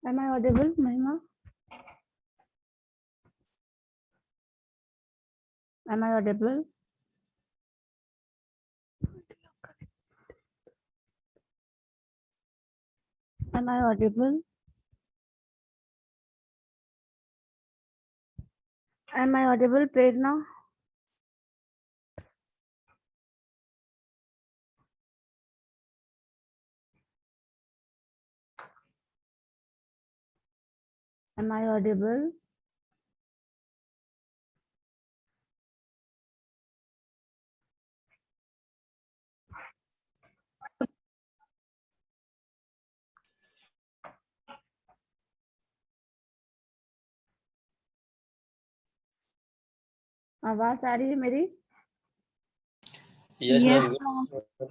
Am I audible, Mahima? Am I audible? Am I audible? Am I audible, Prerna? Am I audible? आवाज आ रही है मेरी? Yes, Yes, ma'am. ma'am.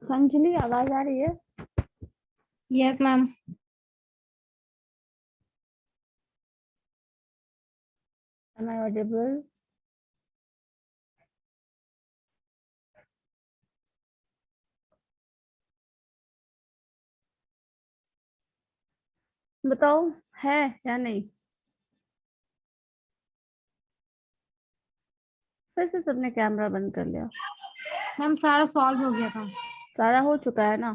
Anjali, आवाज आ रही है? Yes, ma'am. Am I audible? बताओ, है या नहीं? फिर से सबने कैमरा बंद कर लिया। मैम सारा सॉल्व हो गया था। सारा हो चुका है ना?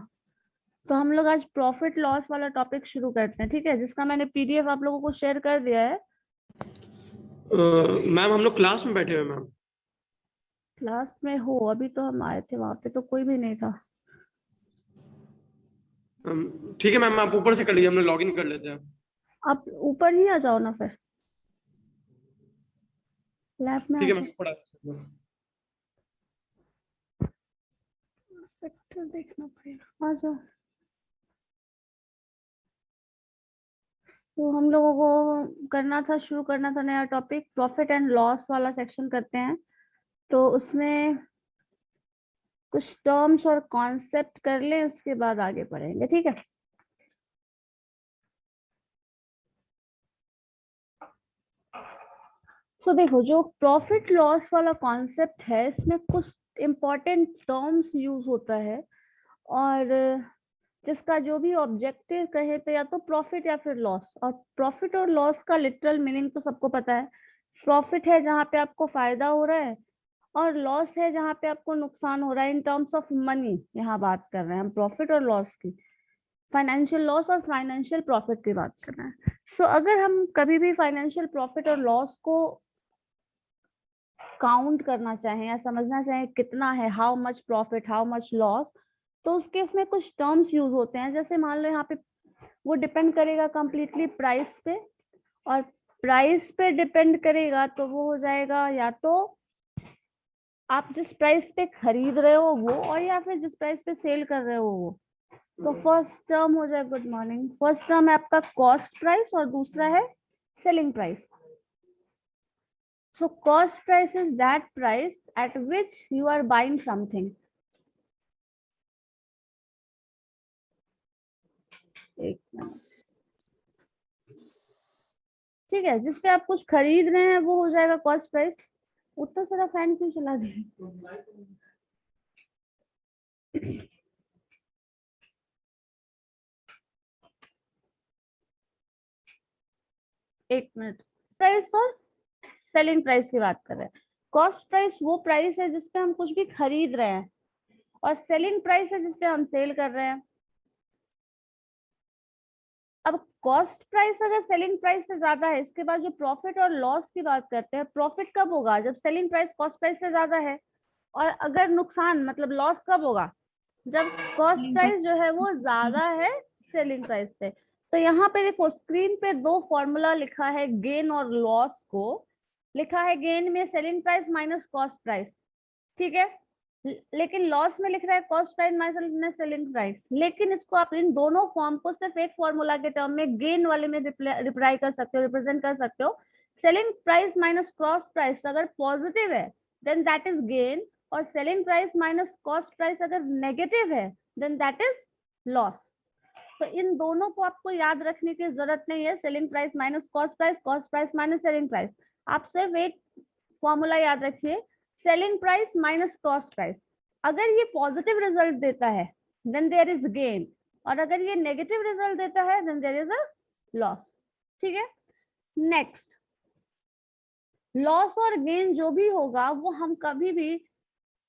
तो हम लोग आज प्रॉफिट लॉस वाला टॉपिक शुरू करते हैं, ठीक है? जिसका मैंने पीडीएफ आप लोगों को शेयर कर दिया है। मैम हम लोग क्लास में बैठे हुए मैम। क्लास में हो? अभी तो हम आए थे, वहां पे तो कोई भी नहीं था। ठीक है मैम, आप ऊपर से कर लीजिए, हम लोग लॉग इन कर लेते हैं। आप ऊपर ही आ जाओ ना, फिर लैब में ठीक आ है जाओ। मैम, पढ़ा सेक्टर देखना पड़ेगा, आ जाओ। तो हम लोगों को करना था, शुरू करना था नया टॉपिक, प्रॉफिट एंड लॉस वाला सेक्शन करते हैं। तो उसमें कुछ टर्म्स और कॉन्सेप्ट कर लें, उसके बाद आगे बढ़ेंगे, ठीक है? तो देखो, जो प्रॉफिट लॉस वाला कॉन्सेप्ट है, इसमें कुछ इंपॉर्टेंट टर्म्स यूज होता है, और जिसका जो भी ऑब्जेक्टिव कहे तो या तो प्रॉफिट या फिर लॉस। और प्रॉफिट और लॉस का लिटरल मीनिंग तो सबको पता है। प्रॉफिट है जहाँ पे आपको फायदा हो रहा है, और लॉस है जहाँ पे आपको नुकसान हो रहा है इन टर्म्स ऑफ मनी। यहाँ बात कर रहे हैं हम प्रॉफिट और लॉस की, फाइनेंशियल लॉस और फाइनेंशियल प्रॉफिट की बात कर रहे हैं। सो अगर हम कभी भी फाइनेंशियल प्रॉफिट और लॉस को काउंट करना चाहें या समझना चाहें कितना है, how much profit how much loss, तो उस केस में कुछ टर्म्स यूज होते हैं। जैसे मान लो यहाँ पे वो डिपेंड करेगा कंप्लीटली प्राइस पे, और प्राइस पे डिपेंड करेगा तो वो हो जाएगा या तो आप जिस प्राइस पे खरीद रहे हो वो, और या फिर जिस प्राइस पे सेल कर रहे हो वो। तो फर्स्ट टर्म हो जाए, गुड मॉर्निंग, फर्स्ट टर्म है आपका कॉस्ट प्राइस और दूसरा है selling price. So cost price is that price at which you are buying something. एक मिनट, ठीक है, जिस पे आप कुछ खरीद रहे हैं वो हो जाएगा कॉस्ट प्राइस। उतना सारा फैन क्यों चला दिए? एक मिनट, प्राइस और सेलिंग प्राइस की बात कर रहे हैं। कॉस्ट प्राइस वो प्राइस है जिसपे हम कुछ भी खरीद रहे हैं, और सेलिंग प्राइस है जिसपे हम सेल कर रहे हैं। अब कॉस्ट प्राइस अगर सेलिंग प्राइस से ज्यादा है, इसके बाद जो प्रॉफिट और लॉस की बात करते हैं, प्रॉफिट कब होगा? जब सेलिंग प्राइस कॉस्ट प्राइस से ज्यादा है। और अगर नुकसान मतलब लॉस कब होगा? जब कॉस्ट प्राइस जो है वो ज्यादा है सेलिंग प्राइस से। तो यहाँ पे देखो, स्क्रीन पे दो फॉर्मूला लिखा है गेन और लॉस को। लिखा है गेन में selling price minus cost price, ठीक है? लेकिन लॉस में लिख रहा है cost price minus selling price. लेकिन इसको आप इन दोनों फॉर्म को सिर्फ एक फॉर्मूला के टर्म में गेन वाले में रिप्लाई कर सकते हो, रिप्रेजेंट कर सकते हो। Selling price minus cost price अगर पॉजिटिव है देन दैट इज गेन, और selling price minus cost price अगर नेगेटिव है देन दैट इज लॉस। तो इन दोनों को आपको याद रखने की जरूरत नहीं है, selling price minus cost price, cost price minus selling price. आप सिर्फ एक फॉर्मूला याद रखिए, selling price minus cost price. अगर ये पॉजिटिव रिजल्ट देता है देन देयर इज गेन, और अगर ये नेगेटिव रिजल्ट देता है then there is a loss. ठीक है, नेक्स्ट, लॉस और गेन जो भी होगा वो हम कभी भी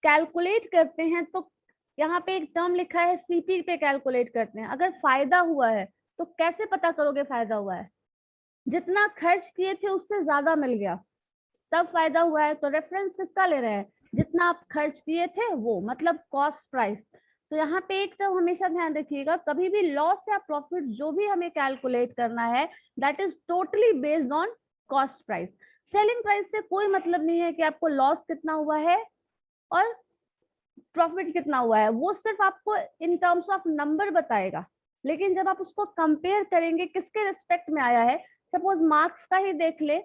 कैलकुलेट करते हैं तो यहाँ पे एक टर्म लिखा है सीपी पे कैलकुलेट करते हैं। अगर फायदा हुआ है तो कैसे पता करोगे फायदा हुआ है? जितना खर्च किए थे उससे ज्यादा मिल गया तब फायदा हुआ है। तो रेफरेंस किसका ले रहे हैं? जितना आप खर्च किए थे वो, मतलब कॉस्ट प्राइस। तो यहाँ पे एक तो हमेशा ध्यान रखिएगा, कभी भी लॉस या प्रॉफिट जो भी हमें कैलकुलेट करना है that is totally based on cost price. Selling price से कोई मतलब नहीं है कि आपको लॉस कितना हुआ है और प्रॉफिट कितना हुआ है, वो सिर्फ आपको इन टर्म्स ऑफ नंबर बताएगा। लेकिन जब आप उसको कंपेयर करेंगे किसके रिस्पेक्ट में आया है, सपोज मार्क्स का ही देख ले,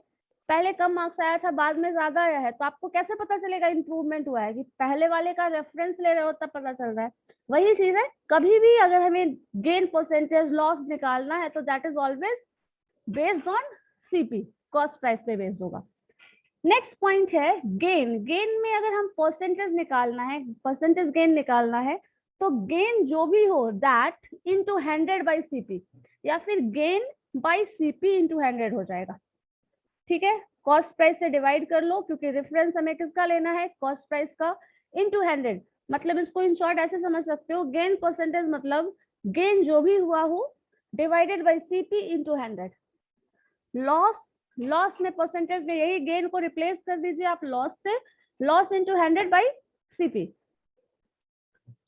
पहले कम मार्क्स आया था बाद में ज्यादा आया है, तो आपको कैसे पता चलेगा इंप्रूवमेंट हुआ है? कि पहले वाले का रेफरेंस ले रहे हो तब पता चल रहा है। वही चीज है, कभी भी अगर हमें गेन परसेंटेज लॉस निकालना है तो that is always based on CP, cost price पे बेस्ड होगा। नेक्स्ट पॉइंट है गेन। गेन में अगर हम परसेंटेज निकालना है, परसेंटेज गेन निकालना है, तो गेन जो भी हो दैट इनटू 100 बाई सीपी, या फिर गेन बाई सीपी इनटू 100 हो जाएगा। ठीक है, कॉस्ट प्राइस से डिवाइड कर लो क्योंकि रेफरेंस हमें किसका लेना है? कॉस्ट प्राइस का, इनटू 100। मतलब इसको इन शॉर्ट ऐसे समझ सकते हो, गेन परसेंटेज मतलब गेन जो भी हुआ हो divided by CP into 100। Loss, loss में परसेंटेज में यही गेन को रिप्लेस कर दीजिए आप लॉस से, loss into 100 by CP.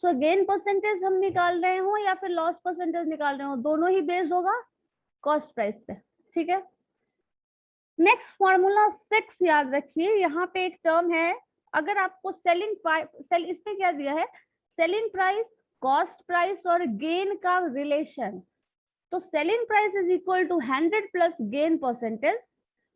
So gain percentage हम निकाल रहे हो या फिर लॉस परसेंटेज निकाल रहे हो, दोनों ही बेस्ड होगा कॉस्ट प्राइस पे। ठीक है, नेक्स्ट फॉर्मूला 6 याद रखिए, यहाँ पे एक टर्म है, अगर आपको सेलिंग प्राइस, इसमें क्या दिया है? सेलिंग प्राइस, कॉस्ट प्राइस और गेन का रिलेशन। तो selling price is equal to 100 plus gain percentage.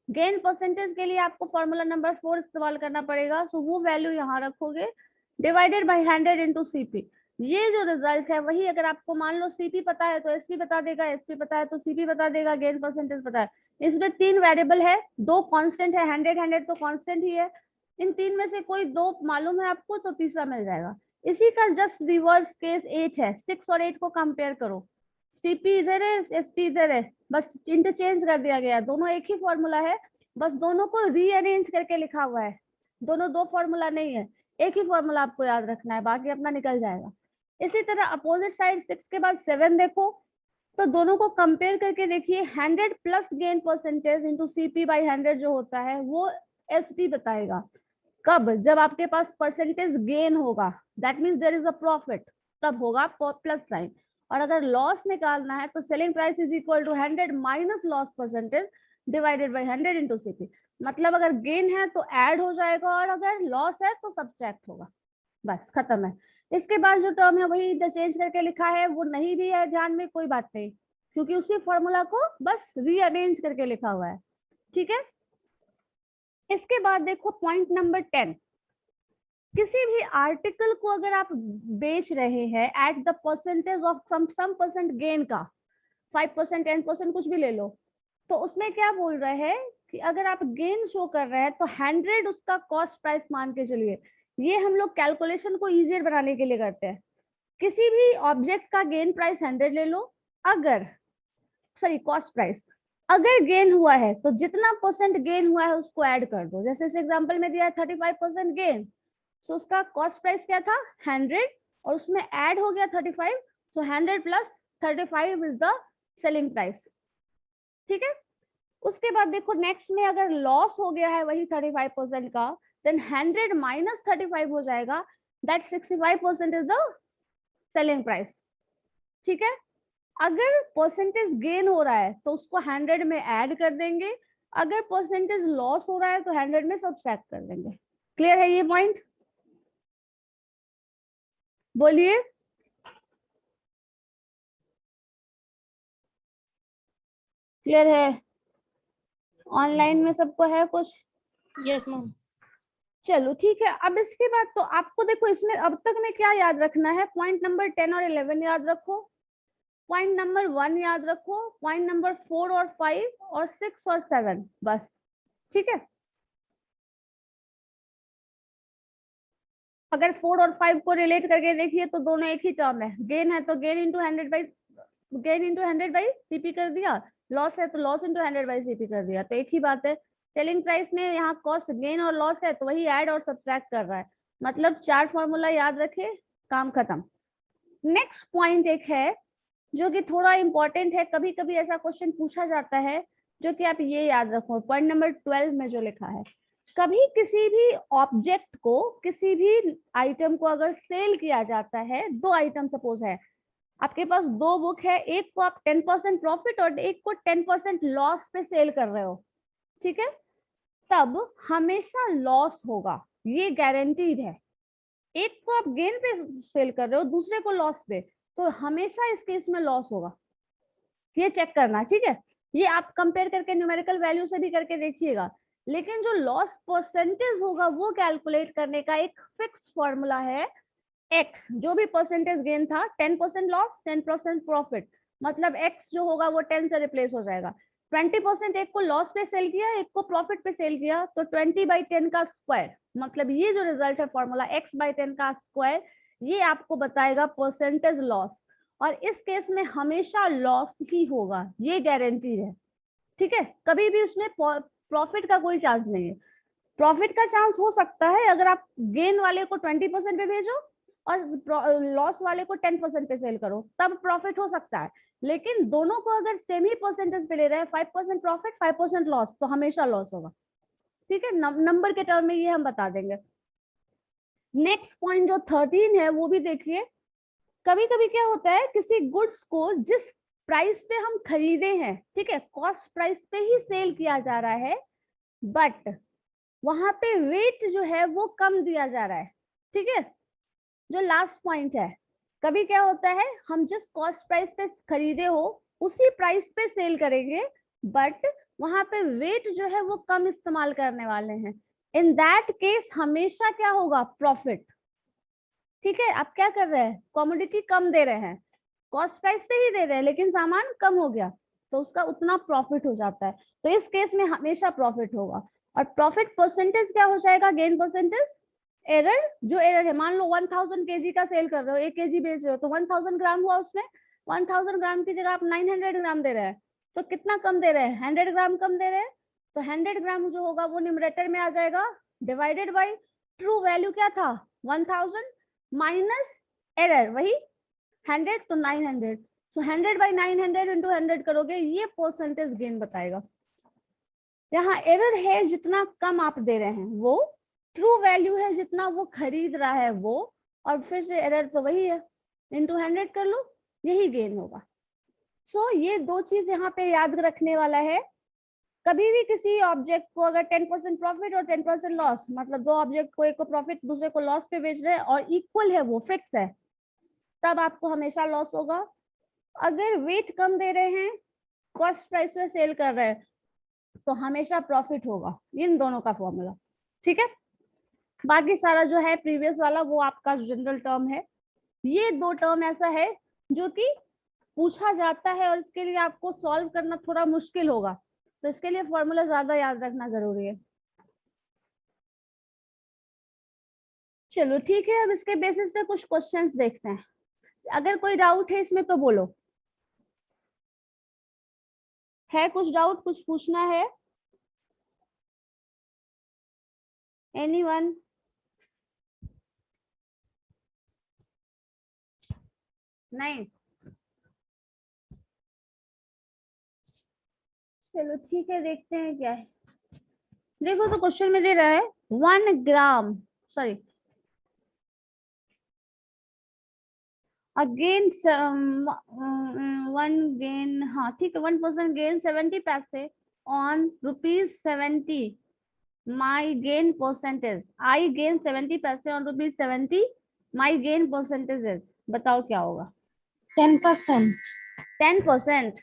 Gain percentage के लिए आपको फॉर्मूला नंबर 4 इस्तेमाल करना पड़ेगा, सो वो वैल्यू यहाँ रखोगे डिवाइडेड बाई 100 इंटू सीपी। ये जो रिजल्ट है वही, अगर आपको मान लो सीपी पता है तो एसपी बता देगा, एसपी पता है तो सीपी बता देगा, गेन परसेंटेज पता है। इसमें 3 वेरिएबल है, 2 कांस्टेंट है, 100 तो कांस्टेंट ही है। इन 3 में से कोई 2 मालूम है आपको तो तीसरा मिल जाएगा। इसी का जस्ट रिवर्स केस 8 है। 6 और 8 को कंपेयर करो, सीपी इधर है, एसपी इधर है, बस इंटरचेंज कर दिया गया, दोनों एक ही फॉर्मूला है, बस दोनों को रीअरेंज करके लिखा हुआ है। दोनों दो फॉर्मूला नहीं है, एक ही फॉर्मूला आपको याद रखना है, बाकी अपना निकल जाएगा। इसी तरह अपोजिट साइड 6 के बाद 7 देखो, तो दोनों को कंपेयर करके देखिए, 100 plus gain percentage into CP by 100 जो होता है वो एसपी बताएगा। कब? जब आपके पास परसेंटेज गेन होगा, that means there is a profit, तब होगा प्लस साइन। और अगर लॉस निकालना है तो selling price is equal to 100 minus loss percentage divided by 100 into CP. मतलब अगर गेन है तो ऐड हो जाएगा और अगर लॉस है तो सब्ट्रैक्ट होगा, बस खत्म है। इसके बाद जो टर्म है वही इंटरचेंज करके लिखा है, वो नहीं भी है ध्यान में कोई बात नहीं, क्योंकि उसी फॉर्मूला को बस रीअरेंज करके लिखा हुआ है। ठीक है, इसके बाद देखो पॉइंट नंबर 10, किसी भी आर्टिकल को अगर आप बेच रहे हैं at the percentage of some percent gain का, 5%, 10% कुछ भी ले लो, तो उसमें क्या बोल रहे हैं कि अगर आप गेन शो कर रहे हैं तो 100 उसका कॉस्ट प्राइस मान के चलिए। ये हम लोग कैलकुलेशन को इजियर बनाने के लिए करते हैं। किसी भी ऑब्जेक्ट का गेन प्राइस 100 ले लो, अगर कॉस्ट प्राइस, अगर गेन हुआ है तो जितना परसेंट गेन हुआ है उसको ऐड कर दो। जैसे इस एग्जांपल में दिया है 35% गेन, सो उसका कॉस्ट प्राइस क्या था? 100, और उसमें ऐड हो गया 35, सो 100 plus 35 is the selling price. ठीक है, उसके बाद देखो नेक्स्ट में अगर लॉस हो गया है वही 35% का, देन 100 माइनस 35 हो जाएगा, that 65% is the selling price. ठीक है, अगर परसेंटेज गेन हो रहा है तो उसको 100 में ऐड कर देंगे, अगर परसेंटेज लॉस हो रहा है तो 100 में सब्ट्रैक्ट कर देंगे। क्लियर है ये पॉइंट? बोलिए। क्लियर है? ऑनलाइन में सबको है कुछ? Yes ma'am. चलो ठीक है, अब इसके बाद तो आपको देखो इसमें अब तक में क्या याद रखना है, पॉइंट नंबर 10 और 11 याद रखो, पॉइंट नंबर 1 याद रखो, पॉइंट नंबर 4 और 5 और 6 और 7, बस। ठीक है, अगर 4 और 5 को रिलेट करके देखिए तो दोनों एक ही टर्म है, गेन है तो गेन इंटू 100 बाई सीपी कर दिया, लॉस है तो लॉस इंटू 100 बाई सीपी कर दिया, तो एक ही बात है। सेलिंग प्राइस में यहाँ कॉस्ट गेन और लॉस है तो वही ऐड और सब्ट्रैक्ट कर रहा है, मतलब 4 फॉर्मूला याद रखे, काम खत्म। नेक्स्ट पॉइंट एक है जो कि थोड़ा इंपॉर्टेंट है, कभी कभी ऐसा क्वेश्चन पूछा जाता है, जो कि आप ये याद रखो, पॉइंट नंबर 12 में जो लिखा है, कभी किसी भी ऑब्जेक्ट को, किसी भी आइटम को अगर सेल किया जाता है, 2 आइटम सपोज है, आपके पास 2 बुक है, एक को आप 10% प्रॉफिट और एक को 10% लॉस पे सेल कर रहे हो, ठीक है, तब हमेशा लॉस होगा, ये गारंटीड है। एक को आप गेन पे सेल कर रहे हो, दूसरे को लॉस पे, तो हमेशा इस केस में लॉस होगा, ये चेक करना, ठीक है। ये आप कंपेयर करके न्यूमेरिकल वैल्यू से भी करके देखिएगा, लेकिन जो लॉस परसेंटेज होगा वो कैलकुलेट करने का एक फिक्स फॉर्मूला है, एक्स, जो भी परसेंटेज गेन था, 10% लॉस 10% प्रॉफिट, मतलब एक्स जो होगा वो 10 से रिप्लेस हो जाएगा। 20% एक को लॉस पे सेल किया, एक को प्रॉफिट पे सेल किया, तो 20/10 का स्क्वायर, मतलब ये जो रिजल्ट है फॉर्मूला x/10 का स्क्वायर, ये आपको बताएगा परसेंटेज लॉस, और इस केस में हमेशा लॉस ही होगा, ये गारंटी है, ठीक है। कभी भी उसमें प्रॉफिट का कोई चांस नहीं है। प्रॉफिट का चांस हो सकता है अगर आप गेन वाले को 20% पे भेजो और लॉस वाले को 10% पे सेल करो, तब प्रॉफिट हो सकता है, लेकिन दोनों को अगर सेम ही परसेंटेज पे ले रहे हैं, 5% प्रॉफिट 5% लॉस, तो हमेशा लॉस होगा, ठीक है। नंबर के टर्म में ये हम बता देंगे। नेक्स्ट पॉइंट जो 13 है वो भी देखिए, कभी कभी क्या होता है, किसी गुड्स को जिस प्राइस पे हम खरीदे हैं, ठीक है, कॉस्ट प्राइस पे ही सेल किया जा रहा है, बट वहां पे वेट जो है वो कम दिया जा रहा है, ठीक है। जो लास्ट पॉइंट है, कभी क्या होता है, हम जिस कॉस्ट प्राइस पे खरीदे हो उसी प्राइस पे सेल करेंगे, बट वहां पे वेट जो है वो कम इस्तेमाल करने वाले हैं, इन दैट केस हमेशा क्या होगा, प्रॉफिट, ठीक है। आप क्या कर रहे हैं, कमोडिटी कम दे रहे हैं, कॉस्ट प्राइस पे ही दे रहे हैं, लेकिन सामान कम हो गया, तो उसका उतना प्रॉफिट हो जाता है, तो इस केस में हमेशा प्रॉफिट होगा। और प्रॉफिट परसेंटेज क्या हो जाएगा, गेन परसेंटेज, एरर, जो एरर है, मान लो 1000 kg का सेल कर रहे हो, 1 kg बेच रहे हो, तो 1000 ग्राम हुआ, उसमें 1000 ग्राम की जगह आप 900 ग्राम दे रहे हैं, तो कितना कम दे रहे हैं, 100 ग्राम कम दे रहे हैं, तो 100 ग्राम जो होगा वो न्यूमरेटर में आ जाएगा, डिवाइडेड बाई ट्रू वैल्यू क्या था 1000 माइनस एरर वही 100, तो 900, तो 100/900 इंटू 100 करोगे, ये परसेंटेज गेन बताएगा। यहाँ एरर है जितना कम आप दे रहे हैं वो, ट्रू वैल्यू है जितना वो खरीद रहा है वो, और फिर से एरर तो वही है, इंटू 100 कर लो, यही गेन होगा। सो ये 2 चीज यहाँ पे याद रखने वाला है। कभी भी किसी ऑब्जेक्ट को अगर 10% प्रॉफिट और 10% लॉस, मतलब 2 ऑब्जेक्ट को, एक को प्रॉफिट दूसरे को लॉस पे बेच रहे हैं और इक्वल है, वो फिक्स है, तब आपको हमेशा लॉस होगा। अगर वेट कम दे रहे हैं, कॉस्ट प्राइस में सेल कर रहे हैं, तो हमेशा प्रॉफिट होगा, इन दोनों का फॉर्मूला, ठीक है। बाकी सारा जो है प्रीवियस वाला वो आपका जनरल टर्म है। ये 2 टर्म ऐसा है जो कि पूछा जाता है और इसके लिए आपको सॉल्व करना थोड़ा मुश्किल होगा, तो इसके लिए फॉर्मूला ज्यादा याद रखना जरूरी है। चलो ठीक है, अब इसके बेसिस पे कुछ क्वेश्चंस देखते हैं, अगर कोई डाउट है इसमें तो बोलो, है कुछ डाउट, कुछ पूछना है, एनीवन? नहीं, चलो ठीक है, देखते हैं क्या है। देखो तो क्वेश्चन में दे रहा है 1 ग्राम, सॉरी अगेन 1 गेन, हाँ ठीक है, 1% गेन 70 पैसे on ₹70, my gain percentage, I gain 70 पैसे on ₹70, my gain percentage is, बताओ क्या होगा। 10%। 10%,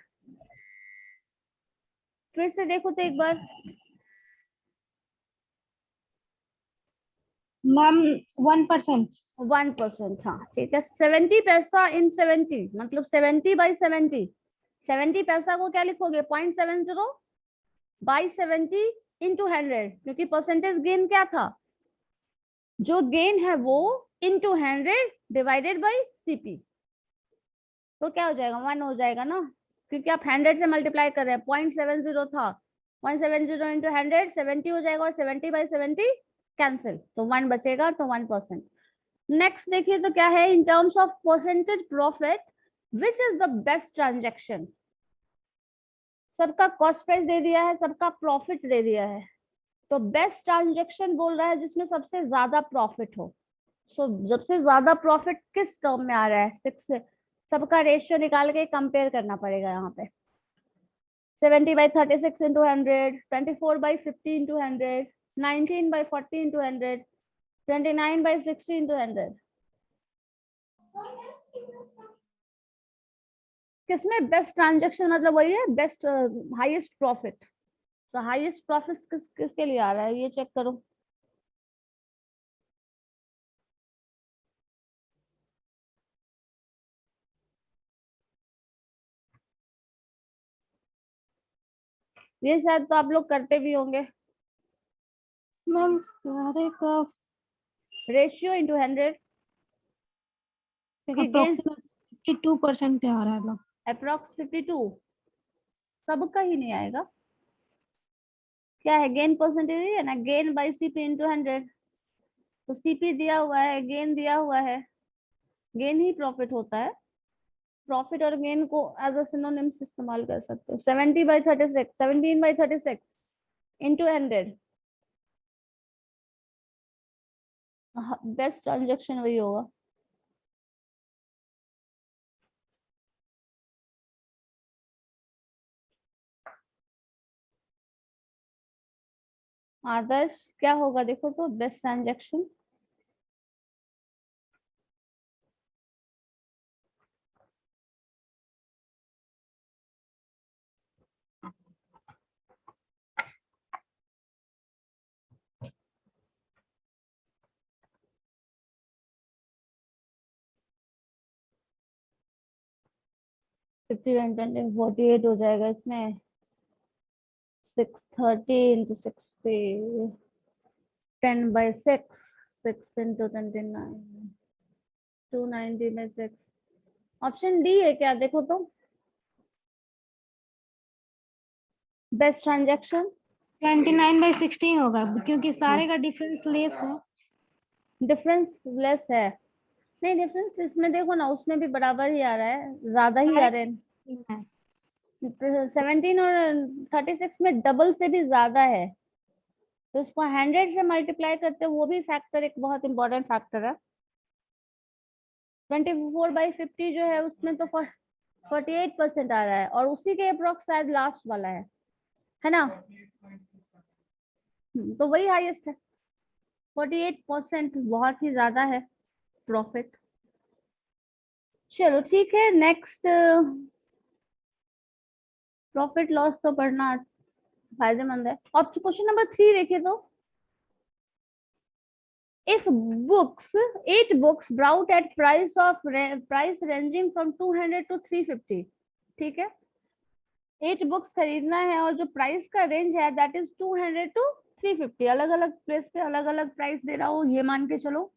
फिर से देखो तो एक बार, मैम 1%। 1%, हाँ ठीक है। 70 पैसा इन 70, मतलब 70/70, 70 पैसा को क्या लिखोगे, 0.70/70 इंटू 100, क्योंकि परसेंटेज गेन क्या था, जो गेन है वो इनटू 100 डिवाइडेड बाय सीपी, तो क्या हो जाएगा 1 हो जाएगा ना, क्योंकि आप 100 से मल्टीप्लाई कर रहे हैं, 0.70 था, 170 इंटू 100 70 हो जाएगा, और 70/70 कैंसिल, तो 1 बचेगा, तो 1%। नेक्स्ट देखिए तो क्या है, in terms of percentage profit which is the best transaction. सबका कॉस्ट प्राइस दे दिया है, सबका प्रॉफिट दे दिया है, तो बेस्ट ट्रांजेक्शन बोल रहा है जिसमें सबसे ज्यादा प्रॉफिट हो। सो सबसे ज्यादा प्रॉफिट किस टर्म में आ रहा है, 6 से, सबका रेशियो निकाल के कंपेयर करना पड़ेगा यहाँ पे। 70/36 इंटू 100, 24/50 इंटू 100, 19/40 इंटू 100, 29/60 इंटू 100। किसमें बेस्ट ट्रांजेक्शन, मतलब वही है बेस्ट हाईएस्ट प्रॉफिट। तो हाईएस्ट प्रॉफिट किसके लिए आ रहा है ये चेक करो। ये शायद तो आप लोग करते भी होंगे, मैम सारे का रेशियो इंटू 100, क्योंकि गेन अप्रोक्सीमेटली 52% आ रहा है लोग। अप्रोक्स 52 सबका ही नहीं आएगा। क्या है गेन परसेंटेज है ना, गेन बाई सीपी इंटू 100, तो सीपी दिया हुआ है, गेन दिया हुआ है, गेन ही प्रॉफिट होता है। प्रॉफिट और गेन को एज अ सिनोनिम्स इस्तेमाल कर सकते हो। 70/36 17/36 इंटू 100, बेस्ट ट्रांजेक्शन वही होगा। आदर्श क्या होगा देखो तो, बेस्ट ट्रांजेक्शन फिफ्टी 48 हो जाएगा इसमें। 630 इंटू 60, 10/6, 6 इंटू 29, 290/6। ऑप्शन डी है क्या देखो तो, बेस्ट ट्रांजेक्शन 29/16 होगा क्योंकि सारे का डिफरेंस लेस है। डिफरेंस लेस है। नहीं डिफरेंस इसमें देखो ना, उसमें भी बराबर ही आ रहा है, ज्यादा ही आ रहे हैं। 17 और 36 में डबल से भी ज्यादा है, तो इसको 100 से मल्टीप्लाई करते हैं, वो भी फैक्टर एक बहुत इंपॉर्टेंट फैक्टर है। 24/50 जो है उसमें तो 48% आ रहा है, और उसी के अप्रोक्स शायद लास्ट वाला है ना। तो वही हाईएस्ट है, 48% बहुत ही ज्यादा है प्रॉफिट। चलो ठीक है, नेक्स्ट प्रॉफिट लॉस तो पढ़ना फायदेमंद है। और क्वेश्चन नंबर 3 देखिए तो, if books 8 books brought at price ranging from 200 to 350, ठीक है 8 बुक्स खरीदना है और जो प्राइस का रेंज है दैट इज 200 to 350, अलग अलग प्लेस पे अलग अलग प्राइस दे रहा हो ये मान के चलो।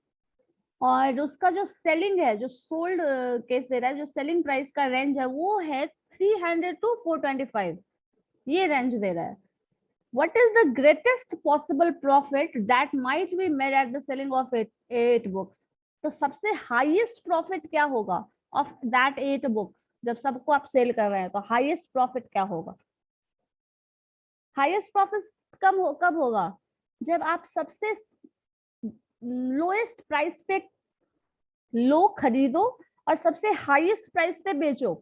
और उसका जो सेलिंग है, जो सोल्ड केस दे रहा है, जो सेलिंग प्राइस का रेंज है वो है 300 to 425, ये रेंज दे रहा है। What is the greatest possible profit that might be made at the selling of 8 books? तो सबसे हाईएस्ट प्रॉफिट क्या होगा ऑफ दैट 8 बुक्स, जब सबको आप सेल कर रहे हैं तो हाईएस्ट प्रॉफिट क्या होगा। हाईएस्ट प्रॉफिट कब होगा, जब आप सबसे लोएस्ट प्राइस पे लो खरीदो और सबसे हाईएस्ट प्राइस पे बेचो,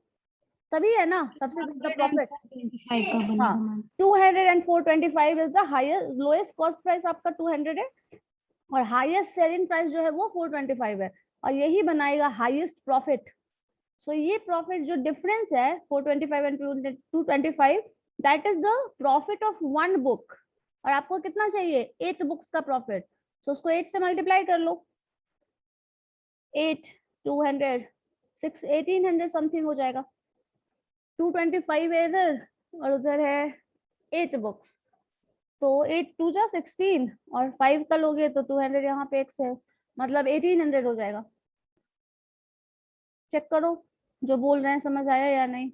तभी है ना सबसे ज्यादा प्रॉफिट। 25 का बनेगा हाँ ma'am. 200 and 425 is the highest, lowest cost price आपका 200 है और हाईएस्ट सेलिंग प्राइस जो है वो 425 है, और यही बनाएगा हाईएस्ट प्रॉफिट। सो ये प्रॉफिट जो डिफरेंस है 425 and 225, that is the profit of 1 book. और आपको कितना चाहिए 8 बुक्स का प्रॉफिट, सो उसको 8 से मल्टीप्लाई कर लो, 8 200 6 1800 समथिंग हो जाएगा। 225 है इधर और उधर है 8 बुक्स, तो 8 2 जा 16 और 5 का लोगे तो 200 यहाँ पे x है, मतलब 1800 हो जाएगा। चेक करो जो बोल रहे हैं समझ आया या नहीं।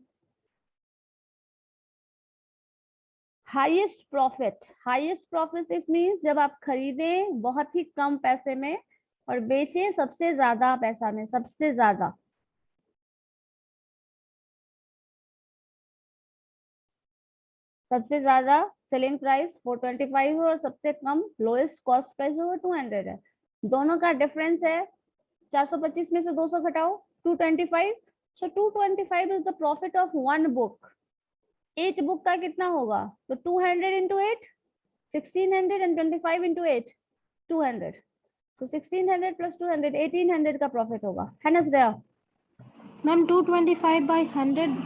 हाईएस्ट प्रॉफिट इट मीन्स जब आप खरीदे बहुत ही कम पैसे में और बेचे सबसे ज्यादा पैसा में, सबसे ज्यादा। सबसे ज्यादा सेलिंग प्राइस 425 है और सबसे कम लोएस्ट कॉस्ट प्राइस जो है 200 है। दोनों का डिफरेंस है 425 में से 200 घटाओ 225। सो 225 is the profit of one book. 8 book का कितना होगा? तो 200 इंटू 8 1600 एंड 25 इंटू 8 200। तो 1600 प्लस 200 1800 का प्रॉफिट होगा, है ना Shreya? Ma'am 225 by 100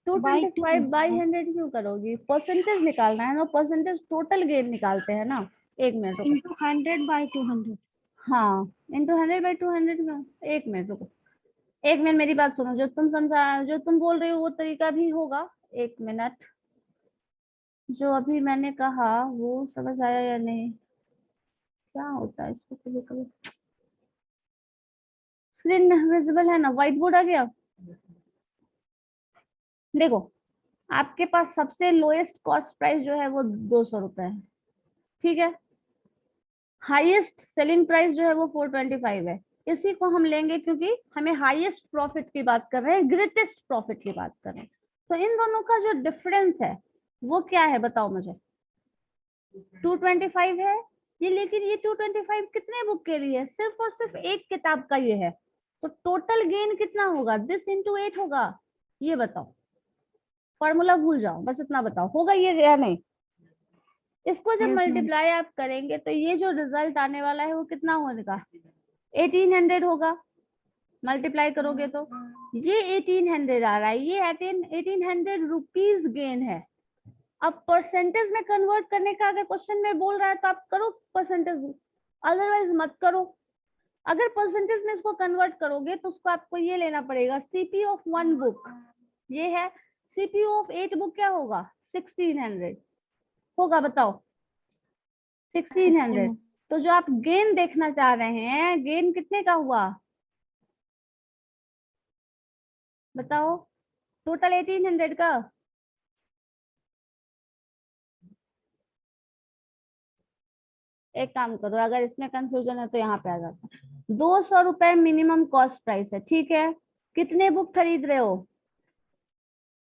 by 225 by 100 क्यों करोगी? परसेंटेज निकालना है ना, परसेंटेज टोटल गेन निकालते हैं ना। एक मिनट रुको। Into 100 by 200। हाँ इंटू 100 बाई 200 में। एक मिनट रुको, एक मिनट मेरी बात सुनो। जो तुम समझा, जो तुम बोल रहे हो वो तरीका भी होगा। एक मिनट, जो अभी मैंने कहा वो समझ आया या नहीं? क्या होता है इसको कभी कभी। स्क्रीन विजिबल है ना? व्हाइट बोर्ड आ गया? देखो आपके पास सबसे लोएस्ट कॉस्ट प्राइस जो है वो 200 रुपए है, ठीक है। हाईएस्ट सेलिंग प्राइस जो है वो 425 है। इसी को हम लेंगे क्योंकि हमें हाईएस्ट प्रॉफिट की बात कर रहे हैं, ग्रेटेस्ट प्रॉफिट की बात कर रहे हैं। तो इन दोनों का जो डिफरेंस है वो क्या है बताओ मुझे? 225 है ये, लेकिन ये 225 कितने बुक के लिए? सिर्फ और सिर्फ एक किताब का ये है। तो टोटल गेन कितना होगा? दिस इंटू 8 होगा। ये बताओ, फॉर्मूला भूल जाओ, बस इतना बताओ होगा ये या नहीं। इसको जब Yes, ma'am. मल्टीप्लाई आप करेंगे तो ये जो रिजल्ट आने वाला है वो कितना होने का? 1800 होगा। मल्टीप्लाई करोगे तो ये 1800 आ रहा है, ये 1800 रुपीज गेन है। अब परसेंटेज में कन्वर्ट करने का अगर क्वेश्चन में बोल रहा है तो आप करो परसेंटेज, अदरवाइज मत करो। अगर परसेंटेज में इसको कन्वर्ट करोगे तो उसको आपको ये लेना पड़ेगा सीपी ऑफ वन बुक, ये है। सीपी ऑफ 8 बुक क्या होगा? 1600 होगा, बताओ 1600। तो जो आप गेन देखना चाह रहे हैं, गेन कितने का हुआ बताओ? टोटल 1800 का। एक काम करो, अगर इसमें कंफ्यूजन है तो यहाँ पे आ जाता है। 200 रुपए मिनिमम कॉस्ट प्राइस है, ठीक है। कितने बुक खरीद रहे हो?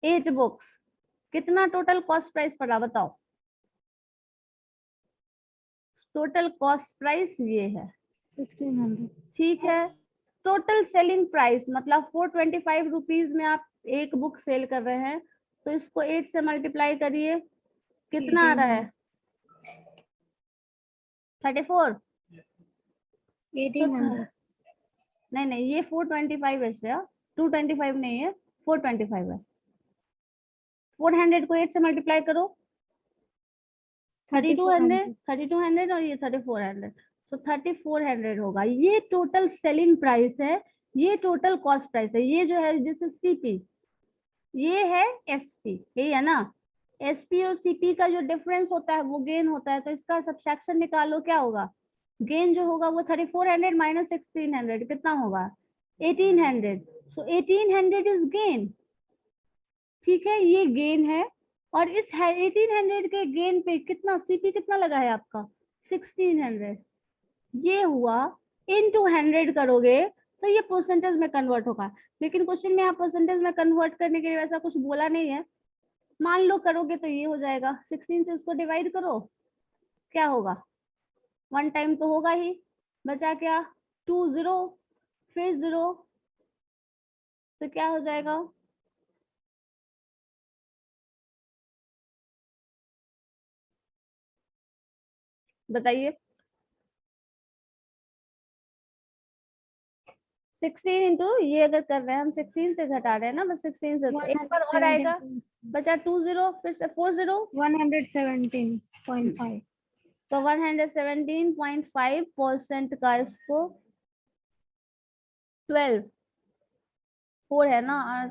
8 बुक्स। कितना टोटल कॉस्ट प्राइस पड़ा बताओ? टोटल कॉस्ट प्राइस ये है 1600। ठीक है। टोटल सेलिंग प्राइस मतलब 425 रुपीज में आप एक बुक सेल कर रहे हैं, तो इसको 8 से मल्टीप्लाई करिए, कितना आ रहा है? 34। 1800। नहीं नहीं, ये 425 है श्रेया, 225 नहीं है, 425 है। 400 को 8 से मल्टीप्लाई करो, 3200 और ये 3400, तो 3400 होगा। ये टोटल सेलिंग प्राइस है, ये टोटल कॉस्ट प्राइस है। ये जो है जैसे सीपी, ये है एसपी, यही है ना। एसपी और सीपी का जो डिफरेंस होता है वो गेन होता है, तो इसका सब्सट्रैक्शन निकालो, क्या होगा? गेन जो होगा वो 3400 माइनस 1600 कितना होगा? 1800। सो 1800 इज गेन, ठीक है, ये गेन है। और इस 1800 के गेन पे कितना सीपी कितना लगा है आपका? 1600। ये हुआ इनटू 100 करोगे तो ये परसेंटेज में कन्वर्ट होगा। लेकिन क्वेश्चन में आप परसेंटेज में कन्वर्ट करने के लिए वैसा कुछ बोला नहीं है। मान लो करोगे तो ये हो जाएगा, 16 से इसको डिवाइड करो, क्या होगा? 1 टाइम तो होगा ही, बचा क्या? 2 0 फिर 0, तो क्या हो जाएगा? बताइए। 16 इंटू ये अगर कर रहे हैं हम 16 से घटा रहे हैं ना, बस 16 से, तो एक बार और आएगा, बचा 2 0 फिर से 4 0, 117.5। तो 117.5% का इसको 12 4 है ना, 8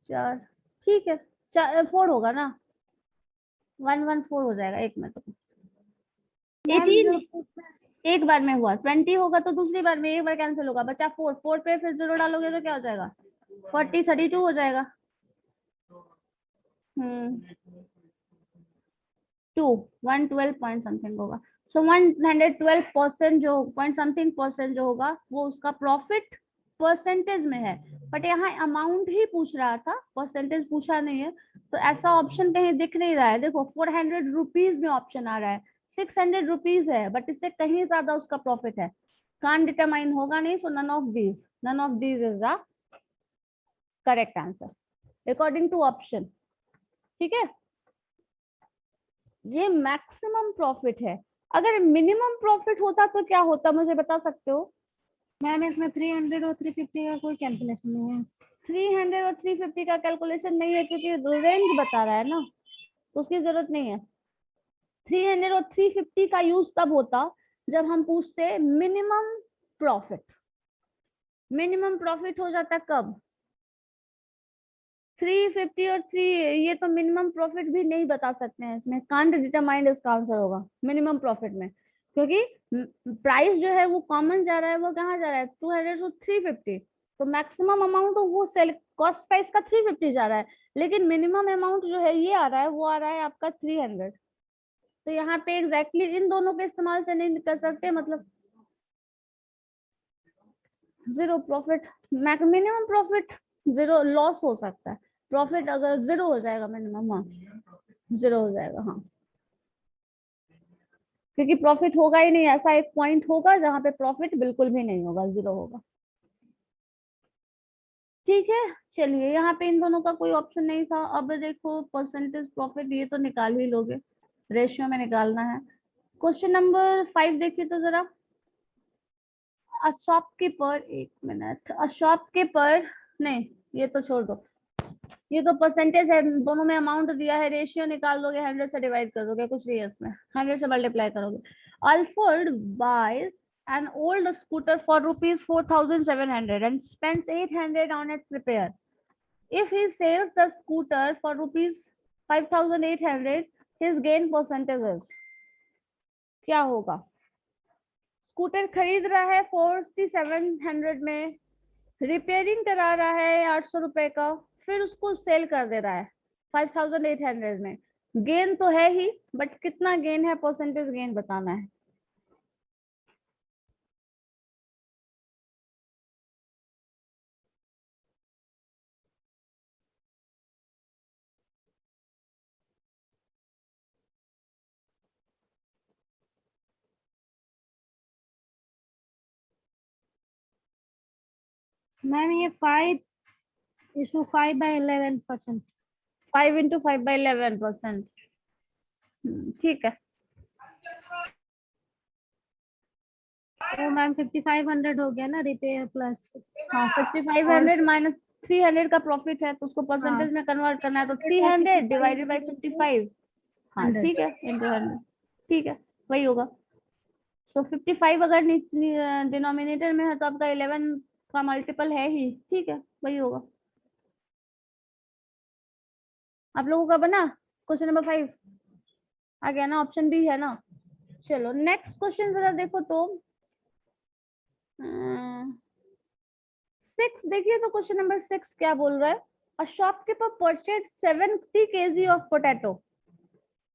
4, ठीक है 4 होगा ना, 114 हो जाएगा। एक मिनट, मैम 18 जो एक बार में हुआ, 20 होगा तो दूसरी बार में एक बार कैंसिल होगा, बचा 4, 4 पे फिर 0 डालोगे तो क्या हो जाएगा, 40, 32 हो जाएगा। 2 112 पॉइंट समथिंग होगा। सो 112% जो पॉइंट समथिंग परसेंट जो होगा वो उसका प्रॉफिट परसेंटेज में है। बट यहाँ अमाउंट ही पूछ रहा था, परसेंटेज पूछा नहीं है, तो ऐसा ऑप्शन कहीं दिख नहीं रहा है। देखो 400 रुपीज में ऑप्शन आ रहा है, 600 रुपीज है, बट इससे कहीं ज्यादा उसका प्रॉफिट है। कान डिटरमाइन होगा नहीं, so none of these is the correct answer according to option. ठीक है, ये मैक्सिमम प्रॉफिट है। अगर मिनिमम प्रॉफिट होता तो क्या होता, मुझे बता सकते हो? मैम इसमें 300 और 350 का कोई कैलकुलेशन नहीं है। 300 और 350 का कैलकुलेशन नहीं है क्योंकि रेंज बता रहा है ना, तो उसकी जरूरत नहीं है। 300 और 350 का यूज तब होता जब हम पूछते मिनिमम प्रॉफिट। मिनिमम प्रॉफिट हो जाता कब? 350 और 3, ये तो मिनिमम प्रॉफिट भी नहीं बता सकते हैं, इसमें कांट डिटरमाइंड इसका आंसर होगा मिनिमम प्रॉफिट में, क्योंकि प्राइस जो है वो कॉमन जा रहा है, वो कहाँ जा रहा है 200 to 350, तो मैक्सिमम अमाउंट वो सेल कॉस्ट प्राइस का 350 जा रहा है, लेकिन मिनिमम अमाउंट जो है ये आ रहा है, वो आ रहा है आपका 300। तो यहाँ पे एग्जैक्टली इन दोनों के इस्तेमाल से नहीं कर सकते, मतलब zero profit, minimum profit zero loss हो सकता है, प्रॉफिट अगर जीरो हो जाएगा मिनिमम, हाँ जीरो हो जाएगा, हाँ क्योंकि प्रॉफिट होगा ही नहीं, ऐसा एक पॉइंट होगा जहां पे प्रॉफिट बिल्कुल भी नहीं होगा, जीरो होगा। ठीक है, चलिए यहाँ पे इन दोनों का कोई ऑप्शन नहीं था। अब देखो परसेंटेज प्रॉफिट ये तो निकाल ही लोगे, रेशियो में निकालना है। क्वेश्चन नंबर 5 देखिए तो जरा। अ शॉपकीपर, एक मिनट, अ शॉपकीपर, नहीं ये तो छोड़ दो, ये तो परसेंटेज है, दोनों में अमाउंट दिया है, रेशियो निकाल दोगे, 100 से डिवाइड कर दोगे, कुछ नहीं है इसमें, 100 से मल्टीप्लाई करोगे। Alfred buys an old scooter for rupees 4700 and spends 800 on its repair. If he sells the scooter for rupees 5800, his gain percentage is, क्या होगा? स्कूटर खरीद रहा है 4700 में, रिपेयरिंग करा रहा है 800 रुपए का, फिर उसको सेल कर दे रहा है 5800 में। गेन तो है ही, बट कितना गेन है, परसेंटेज गेन बताना है। मैम ये 5:5/11%। 5 into 5/11%, ठीक है। तो मैम 5500 हो गया ना, रिपेयर प्लस। हाँ 5500 माइनस 300 का प्रॉफिट है, तो उसको परसेंटेज में कन्वर्ट करना है, तो 300 डिवाइडेड बाई 55, हाँ ठीक है, इंटू 100, ठीक है वही होगा। सो 55 अगर डिनोमिनेटर में है तो आपका 11 का मल्टीपल है ही, ठीक है वही होगा। आप लोगों का बना क्वेश्चन नंबर 5 आ गया ना, ऑप्शन बी है ना। चलो नेक्स्ट क्वेश्चन जरा देखो तो 6 देखिए तो क्वेश्चन नंबर 6 क्या बोल रहा है। A shopkeeper purchase 70 kg of potato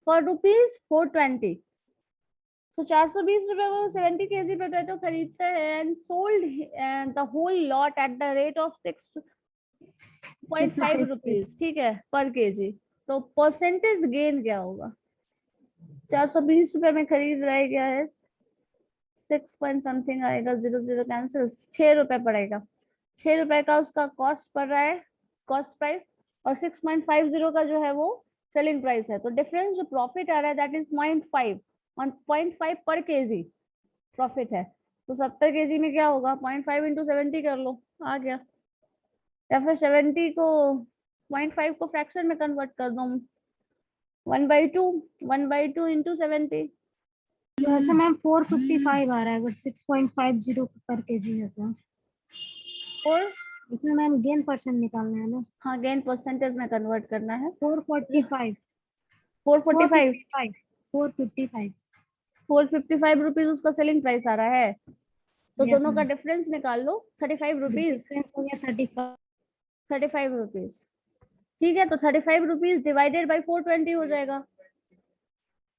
for rupees 420, so 420 रुपए में 70 kg पोटैटो खरीदते हैं and sold the whole lot at the rate of 6.5 rupees, ठीक है पर केजी, तो परसेंटेज गेन क्या होगा? 420 रुपए में खरीद रहा है, क्या है 6 पॉइंट समथिंग आएगा, 00 कैंसिल, 6 रुपए पड़ेगा, 6 रुपए का उसका कॉस्ट पड़ रहा है, कॉस्ट प्राइस, और 6.50 का जो है वो सेलिंग प्राइस है, तो डिफरेंस जो प्रॉफिट आ रहा है दैट इज 0.5 ऑन 0.5 पर केजी प्रॉफिट है, तो 70 केजी में क्या होगा, 0.5 इंटू 70 कर लो, आ गया, या फिर 70 को 0.5 को फ्रैक्शन में कन्वर्ट कर दो, 1/2 इंटू 70, वैसे मैम 455 आ रहा है, अगर 6.50 पर केजी है तो। और इसमें मैम गेन परसेंट निकालना है ना। हाँ गेन परसेंटेज में कन्वर्ट करना है, 445। 445 455 455 रुपीज उसका सेलिंग प्राइस आ रहा है, तो Yes, दोनों का ma'am. डिफरेंस निकाल लो। 35 रुपीज, डिफरेंस हो गया 35. 35 रुपीज। ठीक है, तो 35 रुपीज डिवाइडेड बाई 420 हो जाएगा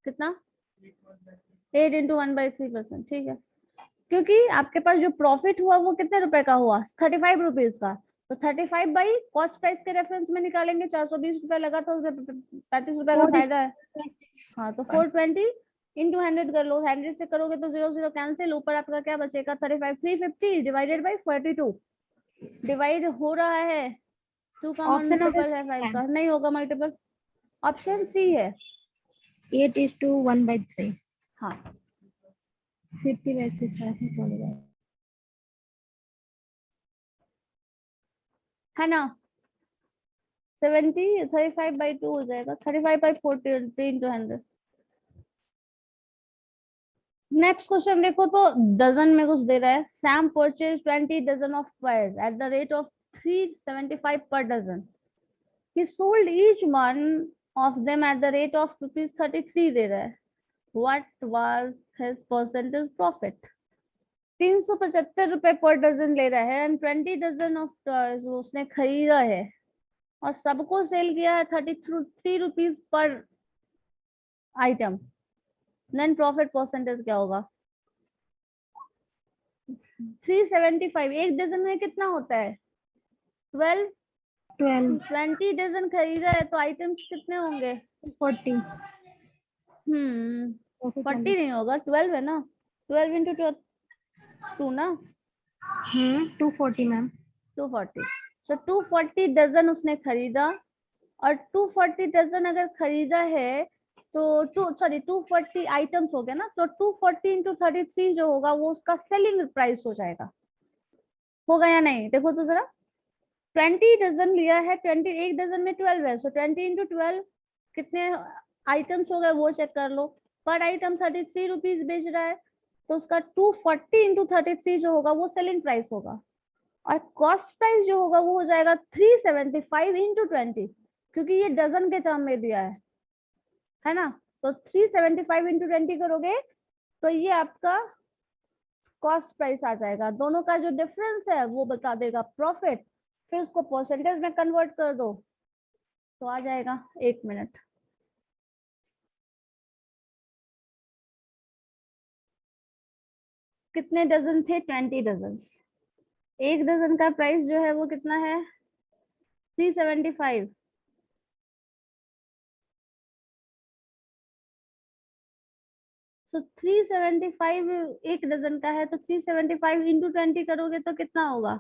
कितना, 8 इंटू 1/3%। ठीक है, क्योंकि आपके पास जो प्रॉफिट हुआ वो कितने रुपए का हुआ, 35 रुपीज का, तो 35 बाई कॉस्ट प्राइस के रेफरेंस में निकालेंगे। 420 रुपए लगा था, उसमें 35 रुपए का फायदा है। हाँ, तो 420 इंटू 100 कर लो, 100 से करोगे तो 0 0 कैंसिल, ऊपर आपका क्या बचेगा 35, 350 डिवाइडेड बाई 42 डिवाइड हो रहा है, 2 का Option number मल्टीपल है 5 का, नहीं होगा मल्टीपल, ऑप्शन सी है। 8:1/3. हाँ 50/6 है ना, 70 35/2 हो जाएगा, 35/40 इंटू 100। नेक्स्ट क्वेश्चन देखो, तो डजन में कुछ दे रहा है। Sam purchase 20 dozen of pears at the rate of 375 per dozen. He sold each one of them at the rate of ₹33 दे रहा है। What was his percentage profit. 375 रुपए पर डजन ले रहा है एंड 20 डजन ऑफ टॉयज उसने खरीदा है और सबको सेल किया है 33 rupees per item. Then profit percentage क्या होगा। 375, एक डजन में कितना होता है 12। 20 डजन खरीदा है तो आइटम्स कितने होंगे 40. 40 नहीं होगा, 12 है ना, 12 इंटू 2 ना, 240 मैम. 240। तो 240 डजन उसने खरीदा, और 240 डजन अगर खरीदा है तो 240 आइटम्स हो गए ना, तो 240 इंटू 33 जो होगा वो उसका सेलिंग प्राइस हो जाएगा। होगा या नहीं, देखो तो जरा। 20 डजन लिया है, 20 एक डजन में 12 है, सो 20 इंटू 12 कितने आइटम्स हो गए वो चेक कर लो। पर आइटम 33 रुपीज बेच रहा है, तो उसका 240 इंटू 33 जो होगा वो सेलिंग प्राइस होगा, और कॉस्ट प्राइस जो होगा वो हो जाएगा 375 इंटू 20, क्योंकि ये डजन के टर्म में दिया है ना। तो 375 इंटू 20 करोगे तो ये आपका कॉस्ट प्राइस आ जाएगा। दोनों का जो डिफरेंस है वो बता देगा प्रॉफिट, फिर उसको परसेंटेज में कन्वर्ट कर दो तो आ जाएगा। 1 मिनट। कितने डजन थे 20 डजन। एक डजन का प्राइस जो है वो कितना है 375। तो 375 एक डजन का है, तो 375 इंटू 20 करोगे तो कितना होगा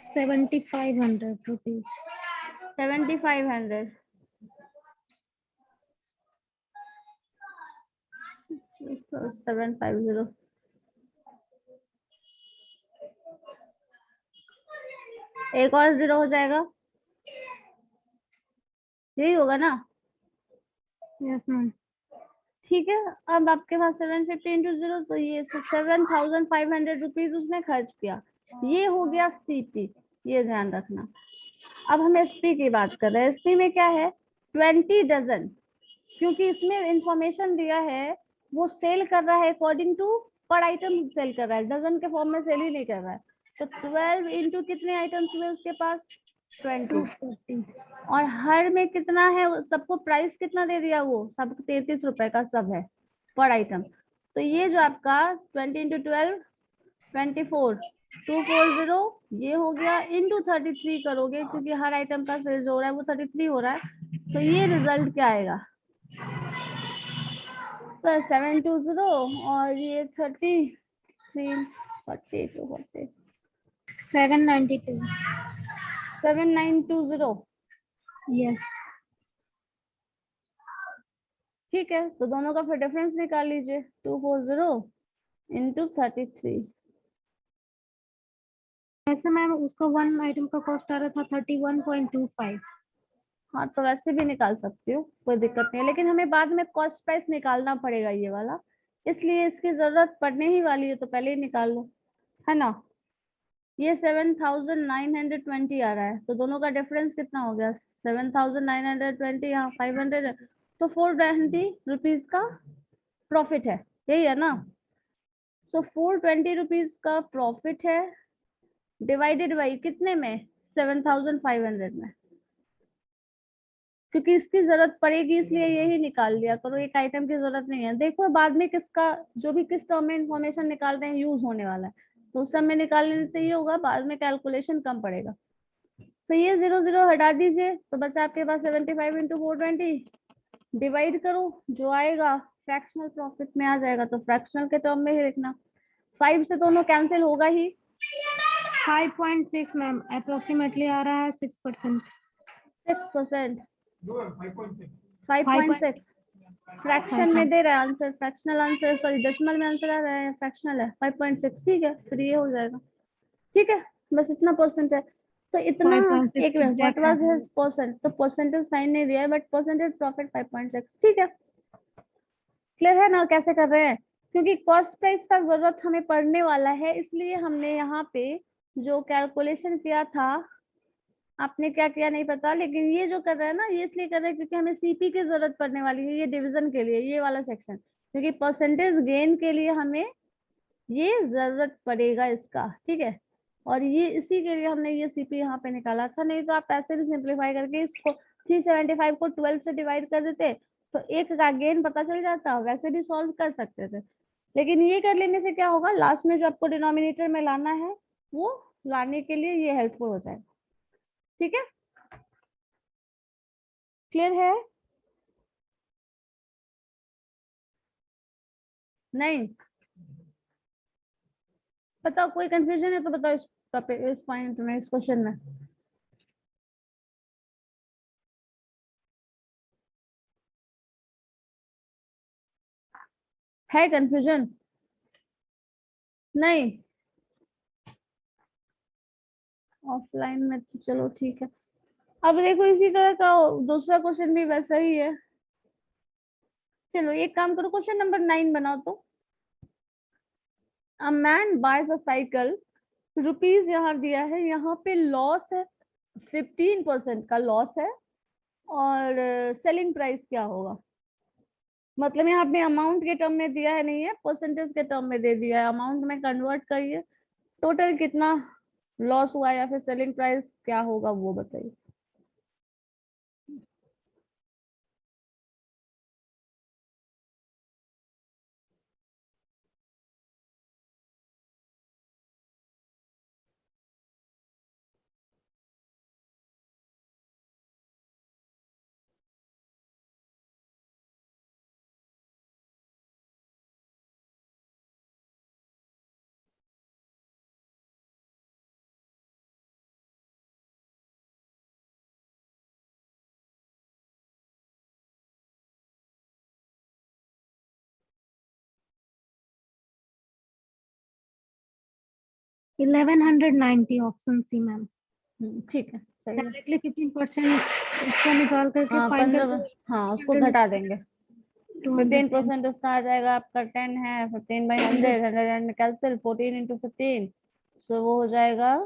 7,500 rupees. 7500। 750 एक और 0 हो जाएगा, यही होगा ना। Yes ma'am. ठीक है, अब आपके पास 750 इंटू 0, तो ये 7500 रुपीज उसने खर्च किया। ये हो गया सीपी, ये ध्यान रखना। अब हम एसपी की बात कर रहे हैं। एसपी में क्या है 20 डजन, क्योंकि इसमें इंफॉर्मेशन दिया है वो सेल कर रहा है अकॉर्डिंग टू पर आइटम सेल कर रहा है, डजन के फॉर्म में सेल ही नहीं कर रहा है। तो 12 इंटू कितने आइटम्स हुए उसके पास 20, 240. और हर में कितना है, सबको प्राइस कितना दे दिया, वो सब 33 रुपए का सब है पर आइटम। तो ये जो आपका 20 इंटू 12 24 240 ये हो गया, इंटू 33 करोगे क्योंकि हर आइटम का सेल जो हो रहा है वो 33 हो रहा है, तो ये रिजल्ट क्या आएगा 720 और ये 33 40 240 792. 7920। Yes. ठीक है, तो दोनों का फिर डिफरेंस निकाल लीजिए 240 इंटू 33। ऐसे मैम उसका वन आइटम का कॉस्ट आ रहा था 31.25. हाँ, तो वैसे भी निकाल सकती हूँ, कोई दिक्कत नहीं है, लेकिन हमें बाद में कॉस्ट प्राइस निकालना पड़ेगा ये वाला, इसलिए इसकी जरूरत पड़ने ही वाली है, तो पहले ही निकाल लो, है ना। ये 7920 आ रहा है, तो दोनों का डिफरेंस कितना हो गया 7920, यहाँ 500 है, तो 420 रुपीज का प्रॉफिट है, यही है ना। तो 420 रुपीज का प्रॉफिट है डिवाइडेड बाई कितने में, 7500 में, क्योंकि इसकी जरूरत पड़ेगी इसलिए यही निकाल लिया करो, एक आइटम की जरूरत नहीं है। देखो बाद में किसका जो भी किस टर्म में इंफॉर्मेशन निकाल रहे हैं यूज होने वाला है, तो उस टाइम में निकालने से ये होगा, बाद में कैलकुलेशन कम पड़ेगा। तो ये 0 0 हटा दीजिए, तो बचा आपके पास 75 इंटू 420, डिवाइड करो, जो आएगा फ्रैक्शनल प्रॉफिट में आ जाएगा, तो फ्रैक्शनल के टर्म में ही लिखना। 5 से दोनों कैंसिल होगा ही। 5.6 मैम, अप्रोक्सीमेटली आ रहा है 6%। 6%, 5.6 फ्रैक्शन में दे रहा है answer, fractional answer, sorry decimal में आंसर आ रहा है, फ्रैक्शनल है 5.6, ठीक है, फिर ये हो जाएगा। ठीक है, बस इतना परसेंट है। तो इतना 5.6 एक मिनट, व्हाट exact वाज है। हिज परसेंट, तो परसेंटेज साइन नहीं दिया है, बट परसेंटेज प्रॉफिट 5.6, ठीक है। क्लियर है ना कैसे कर रहे हैं, क्योंकि कॉस्ट प्राइस का जरूरत हमें पड़ने वाला है, इसलिए हमने यहाँ पे जो कैलकुलेशन किया था, आपने क्या किया नहीं पता, लेकिन ये जो कर रहा है ना, ये इसलिए कर रहा है क्योंकि हमें सीपी की जरूरत पड़ने वाली है, ये डिवीजन के लिए ये वाला सेक्शन, क्योंकि परसेंटेज गेन के लिए हमें ये जरूरत पड़ेगा इसका, ठीक है। और ये इसी के लिए हमने ये सीपी यहाँ पे निकाला था, नहीं तो आप ऐसे भी सिंप्लीफाई करके इसको 375 को 12 से डिवाइड कर देते तो एक का गेन पता चल जाता, वैसे भी सॉल्व कर सकते थे। लेकिन ये कर लेने से क्या होगा, लास्ट में जो आपको डिनोमिनेटर में लाना है वो लाने के लिए ये हेल्पफुल हो जाएगा, ठीक है। क्लियर है? नहीं बताओ, कोई कंफ्यूजन है तो बताओ इस टॉपिक, इस पॉइंट में, इस क्वेश्चन में। है कंफ्यूजन? नहीं, ऑफलाइन में तो चलो ठीक है। अब देखो इसी तरह का दूसरा क्वेश्चन भी वैसा ही है। चलो एक काम करो, क्वेश्चन नंबर 9 बनाओ तो। A man boys a cycle, rupees यहाँ दिया है, यहाँ पे लॉस है 15% का लॉस है, और सेलिंग प्राइस क्या होगा, मतलब यहाँ पे अमाउंट के टर्म में दिया है, नहीं है परसेंटेज के टर्म में दे दिया है, अमाउंट में कन्वर्ट करिए, टोटल कितना लॉस हुआ या फिर सेलिंग प्राइस क्या होगा वो बताइए। Eleven 1190 option C ma'am. ठीक है, सही है। डायरेक्टली 15% इसका निकाल करके हाँ फाइंड 15, करके हाँ उसको घटा देंगे, 210। 15% उसका आ जाएगा आपका 10 है, 15 बाई 100, 100 कैंसिल, 14 इंटू 15, सो वो हो जाएगा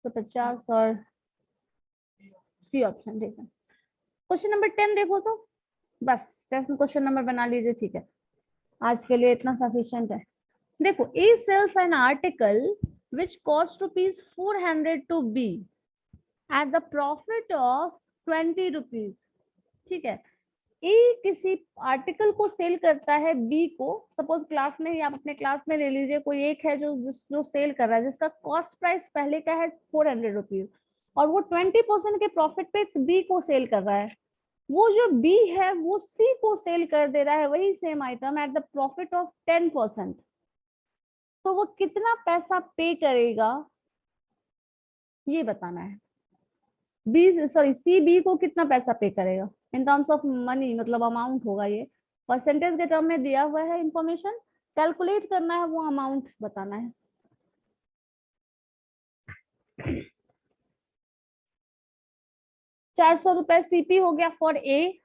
तो 50, और सी ऑप्शन ठीक है। क्वेश्चन नंबर 10 देखो तो, बस 10 क्वेश्चन नंबर बना लीजिए, ठीक है, आज के लिए इतना सफिशिएंट है। देखो, A sells an article which cost rupees 400 to B at the profit of 20 rupees, ठीक है। ए किसी आर्टिकल को सेल करता है बी को, सपोज क्लास में ही आप अपने क्लास में ले लीजिए, कोई एक है जो सेल कर रहा है, जिसका कॉस्ट प्राइस पहले का है 400 रुपीज, और वो 20% के प्रॉफिट पे बी को सेल कर रहा है। वो जो बी है वो सी को सेल कर दे रहा है वही same item at the profit of 10%, तो वो कितना पैसा पे करेगा ये बताना है। बी सॉरी सी बी को कितना पैसा पे करेगा इन टर्म्स ऑफ मनी, मतलब अमाउंट होगा ये, परसेंटेज के टर्म में दिया हुआ है इंफॉर्मेशन, कैलकुलेट करना है, वो अमाउंट बताना है। ₹400 सीपी हो गया फॉर ए,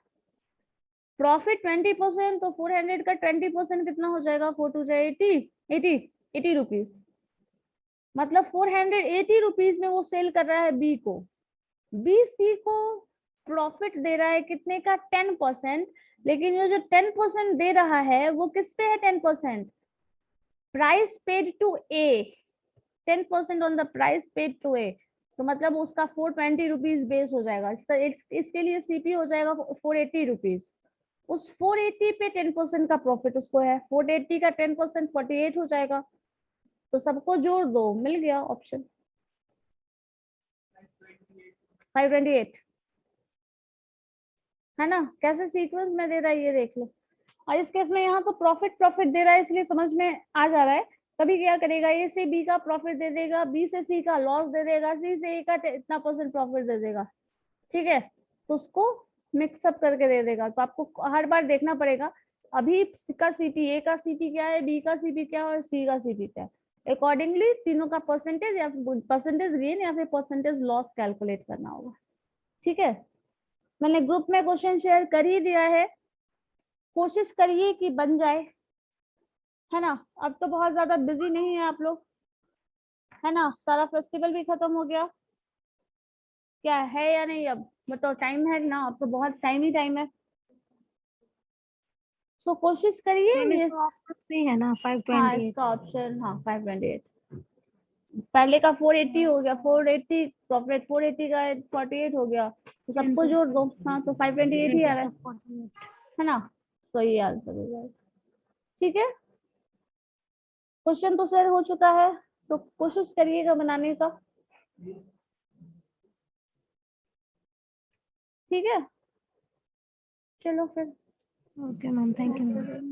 प्रॉफिट 20%, तो 400 का 20% कितना हो जाएगा, 4 टू 80 रुपीज, मतलब 480 रुपीज में वो सेल कर रहा है बी को, बी सी को प्रॉफिट दे रहा है कितने का 10%, लेकिन ये जो 10% दे रहा है वो किस पे है 10%? Price paid to A, 10% on the price paid to A, तो मतलब उसका 420 रुपीज बेस हो जाएगा, इसके लिए सीपी हो जाएगा 480 रुपीज। उस 480 पे 10% का प्रॉफिट उसको है, 480 का 10% 48 हो जाएगा, तो सबको जोड़ दो, मिल गया ऑप्शन 528, है ना। कैसे सीक्वेंस में दे रहा है ये देख लो। और इस केस में यहाँ तो प्रॉफिट दे रहा है, इसलिए समझ में आ जा रहा है। कभी क्या करेगा, ए से बी का प्रॉफिट दे देगा, बी से सी का लॉस दे देगा, सी से ए का इतना % प्रॉफिट दे देगा, ठीक है। तो उसको मिक्सअप करके दे देगा, तो आपको हर बार देखना पड़ेगा अभी का सीपी, ए का सीपी क्या है, बी का सीपी क्या है और सी का सीपी क्या है। अकॉर्डिंगली तीनों का परसेंटेज या परसेंटेज गेन या फिर परसेंटेज लॉस कैलकुलेट करना होगा, ठीक है। मैंने ग्रुप में क्वेश्चन शेयर कर ही दिया है, कोशिश करिए कि बन जाए, है ना। अब तो बहुत ज्यादा बिजी नहीं है आप लोग, है ना, सारा फेस्टिवल भी खत्म हो गया, क्या है या नहीं, अब बताओ, टाइम है ना, अब तो बहुत टाइम है। सो कोशिश करिए मैम ये, इसका ऑप्शन सही है ना हाँ 528? इसका ऑप्शन, हाँ 528, पहले का 480 हो गया, 480 प्रॉफिट, 480 का 48 हो गया, तो सबको जोड़ दो, हाँ तो 528 ही आ रहा है ना, तो ये आंसर हो जाएगा, ठीक है। क्वेश्चन तो सर हो चुका है, तो कोशिश करिएगा बनाने का, ठीक है। चलो फिर, okay ma'am, thank you ma'am.